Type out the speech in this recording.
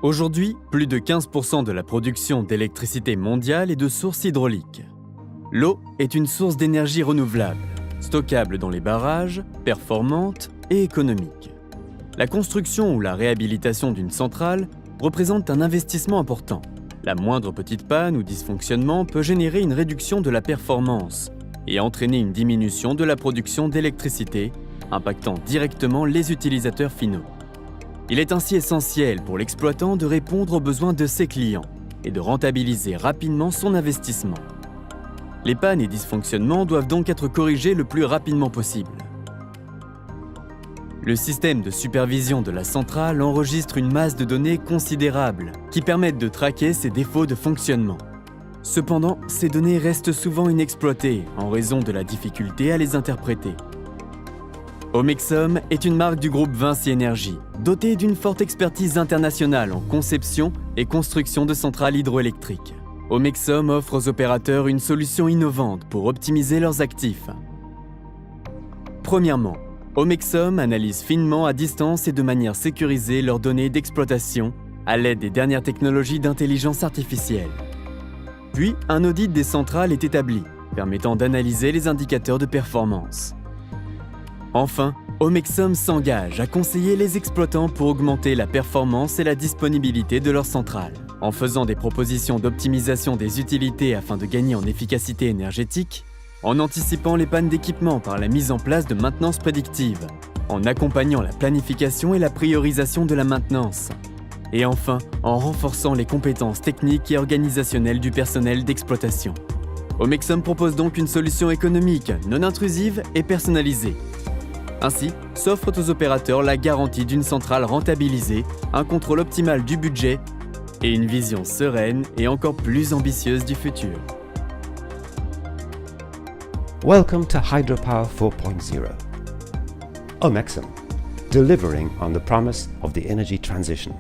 Aujourd'hui, plus de 15% de la production d'électricité mondiale est de source hydraulique. L'eau est une source d'énergie renouvelable, stockable dans les barrages, performante et économique. La construction ou la réhabilitation d'une centrale représente un investissement important. La moindre petite panne ou dysfonctionnement peut générer une réduction de la performance et entraîner une diminution de la production d'électricité, impactant directement les utilisateurs finaux. Il est ainsi essentiel pour l'exploitant de répondre aux besoins de ses clients et de rentabiliser rapidement son investissement. Les pannes et dysfonctionnements doivent donc être corrigés le plus rapidement possible. Le système de supervision de la centrale enregistre une masse de données considérable qui permettent de traquer ses défauts de fonctionnement. Cependant, ces données restent souvent inexploitées en raison de la difficulté à les interpréter. Omexom est une marque du groupe Vinci Énergie, dotée d'une forte expertise internationale en conception et construction de centrales hydroélectriques. Omexom offre aux opérateurs une solution innovante pour optimiser leurs actifs. Premièrement, Omexom analyse finement à distance et de manière sécurisée leurs données d'exploitation à l'aide des dernières technologies d'intelligence artificielle. Puis, un audit des centrales est établi, permettant d'analyser les indicateurs de performance. Enfin, Omexom s'engage à conseiller les exploitants pour augmenter la performance et la disponibilité de leurs centrales, en faisant des propositions d'optimisation des utilités afin de gagner en efficacité énergétique, en anticipant les pannes d'équipement par la mise en place de maintenance prédictive, en accompagnant la planification et la priorisation de la maintenance, et enfin en renforçant les compétences techniques et organisationnelles du personnel d'exploitation. Omexom propose donc une solution économique, non intrusive et personnalisée. Ainsi, s'offre aux opérateurs la garantie d'une centrale rentabilisée, un contrôle optimal du budget et une vision sereine et encore plus ambitieuse du futur. Welcome to Hydropower 4.0. Omexom, delivering on the promise of the energy transition.